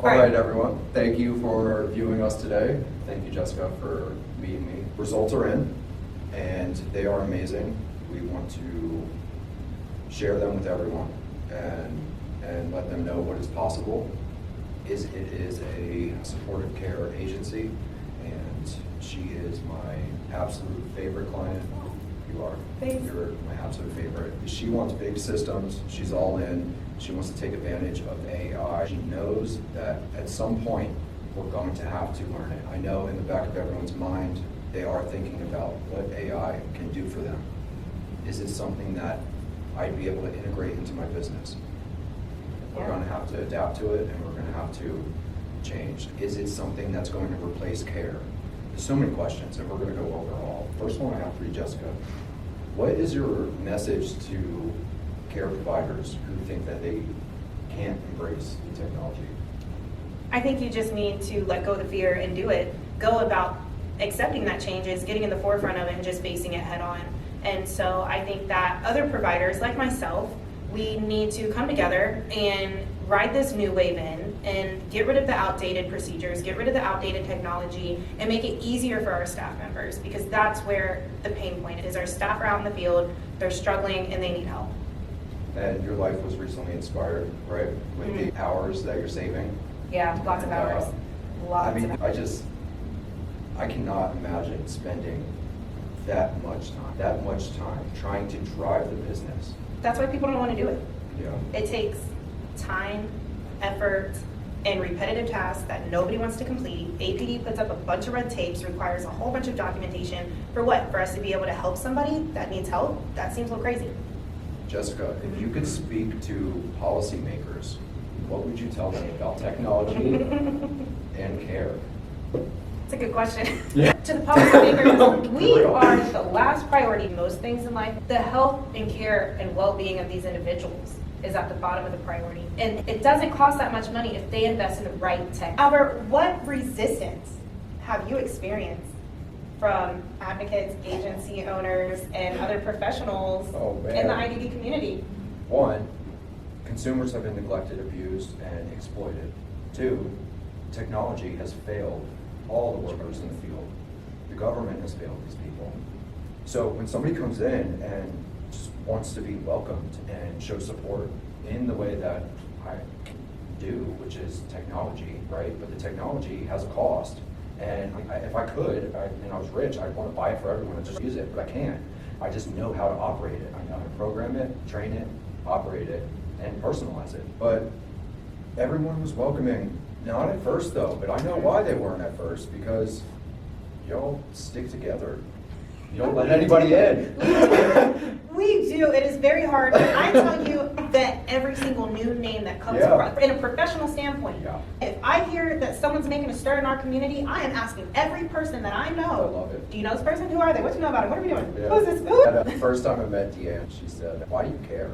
All right, everyone. Thank you for viewing us today. Thank you, Jessica, for meeting me. Results are in, and they are amazing. We want to share them with everyone and let them know what is possible. It is a supportive care agency, and she is my absolute favorite client. You are. Thanks. You're my absolute favorite. She wants big systems. She's all in. She wants to take advantage of AI. She knows that at some point we're going to have to learn it. I know in the back of everyone's mind, they are thinking about what AI can do for them. Is it something that I'd be able to integrate into my business? We're going to have to adapt to it, and we're going to have to change. Is it something that's going to replace care? There's so many questions, and we're going to go over all. First one I have for you, Jessica. What is your message to care providers who think that they can't embrace the technology? I think you just need to let go of the fear and do it. Go about accepting that changes, getting in the forefront of it, and just facing it head on. And so I think that other providers like myself, we need to come together and ride this new wave in and get rid of the outdated procedures, get rid of the outdated technology, and make it easier for our staff members, because that's where the pain point is. Our staff are out in the field, they're struggling, and they need help. And your life was recently inspired, right? With the hours that you're saving. Yeah, lots of hours. I mean, I cannot imagine spending that much time trying to drive the business. That's why people don't want to do it. Yeah. It takes time, effort, and repetitive tasks that nobody wants to complete. APD puts up a bunch of red tapes, requires a whole bunch of documentation. For what? For us to be able to help somebody that needs help? That seems a little crazy. Jessica, if you could speak to policymakers, what would you tell them about technology and care? That's a good question. Yeah. To the policymakers, we are the last priority in most things in life. The health and care and well-being of these individuals is at the bottom of the priority. And it doesn't cost that much money if they invest in the right tech. Albert, what resistance have you experienced from advocates, agency owners, and other professionals in the IDD community? One, consumers have been neglected, abused, and exploited. Two, technology has failed all the workers in the field. The government has failed these people. So when somebody comes in and just wants to be welcomed and show support in the way that I do, which is technology, right? But the technology has a cost. And if I could, and I was rich, I'd want to buy it for everyone and just use it, but I can't. I just know how to operate it. I know how to program it, train it, operate it, and personalize it. But everyone was welcoming. Not at first though, but I know why they weren't at first, because y'all stick together. You don't let anybody in. We do. It is very hard. I tell you that every single new name that comes across, in a professional standpoint, if I hear that someone's making a stir in our community, I am asking every person that I know. I love it. Do you know this person? Who are they? What do you know about it? What are we doing? Yeah. Who is this? Who? The first time I met Deanne, she said, "Why do you care?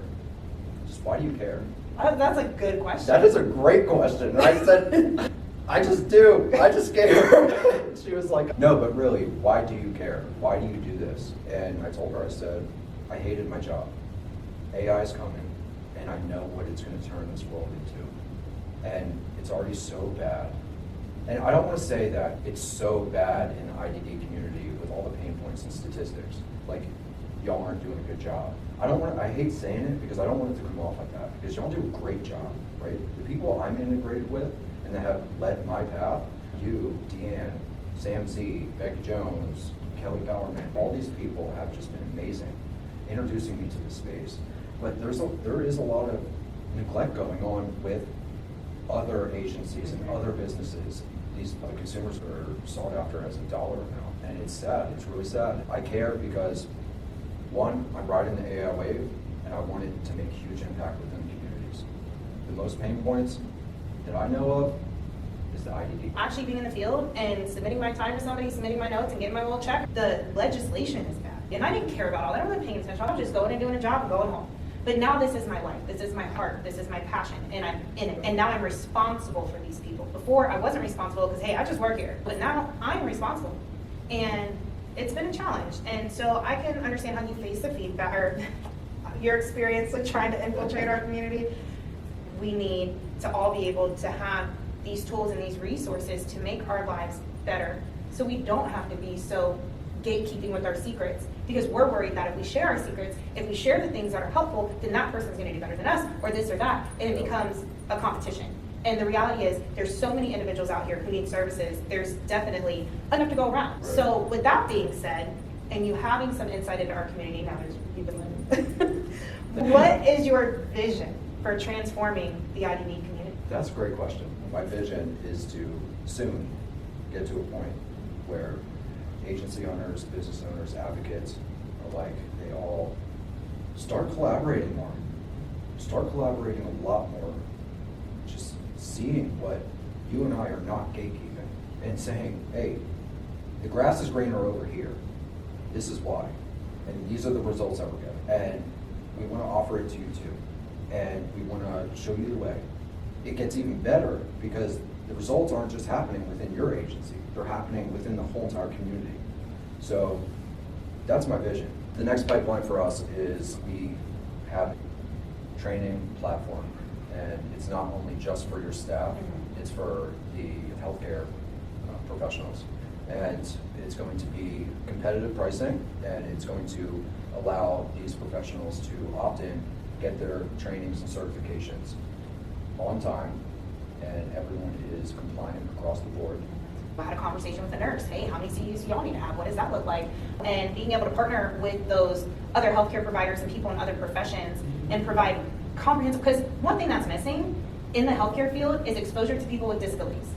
Just why do you care?" That's a good question. That is a great question. And I said, I just do. I just care. She was like, no, but really, why do you care? Why do you do this? And I told her, I said, I hated my job. AI is coming, and I know what it's going to turn this world into. And it's already so bad. And I don't want to say that it's so bad in the IDD community with all the pain points and statistics. Like, y'all aren't doing a good job. I hate saying it because I don't want it to come off like that, because y'all do a great job, right? The people I'm integrated with and that have led my path, you, Deanne, Sam Z, Becky Jones, Kelly Bowerman, all these people have just been amazing introducing me to this space. But there is a lot of neglect going on with other agencies and other businesses. These consumers are sought after as a dollar amount, and it's sad. It's really sad. I care because, one, I'm riding the AI wave, and I want it to make huge impact within communities. The most pain points that I know of is the IDD. Actually being in the field and submitting my time to somebody, submitting my notes and getting my little check, the legislation is bad. And I didn't care about all that. I wasn't paying attention. I was just going and doing a job and going home. But now this is my life. This is my heart. This is my passion. And I'm in it. And now I'm responsible for these people. Before, I wasn't responsible because, hey, I just work here. But now I'm responsible. And it's been a challenge. And so I can understand how you face the feedback, or your experience with trying to infiltrate our community. We need to all be able to have these tools and these resources to make our lives better, so we don't have to be so gatekeeping with our secrets, because we're worried that if we share our secrets, if we share the things that are helpful, then that person's going to do better than us, or this or that, and it becomes a competition. And the reality is, there's so many individuals out here who need services, there's definitely enough to go around. Right. So with that being said, and you having some insight into our community now that you've been living, what is your vision for transforming the IDD community? That's a great question. My vision is to soon get to a point where agency owners, business owners, advocates alike, they all start collaborating more. Start collaborating a lot more. Just seeing what you and I are not gatekeeping and saying, hey, the grass is greener over here. This is why. And these are the results that we're getting. And we want to offer it to you too. And we want to show you the way. It gets even better because the results aren't just happening within your agency. They're happening within the whole entire community. So that's my vision. The next pipeline for us is we have a training platform. And it's not only just for your staff, it's for the healthcare professionals. And it's going to be competitive pricing, and it's going to allow these professionals to opt in, get their trainings and certifications on time, and everyone is compliant across the board. I had a conversation with a nurse. Hey, how many CEUs do y'all need to have? What does that look like? And being able to partner with those other healthcare providers and people in other professions and provide comprehensive, because one thing that's missing in the healthcare field is exposure to people with disabilities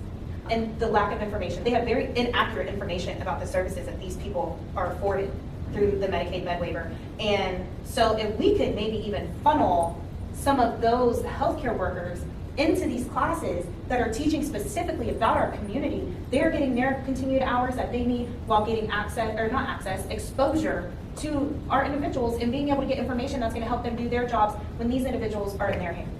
and the lack of information. They have very inaccurate information about the services that these people are afforded through the Medicaid Med Waiver. And so if we could maybe even funnel some of those healthcare workers into these classes that are teaching specifically about our community, they're getting their continued hours that they need while getting exposure to our individuals and being able to get information that's going to help them do their jobs when these individuals are in their hands.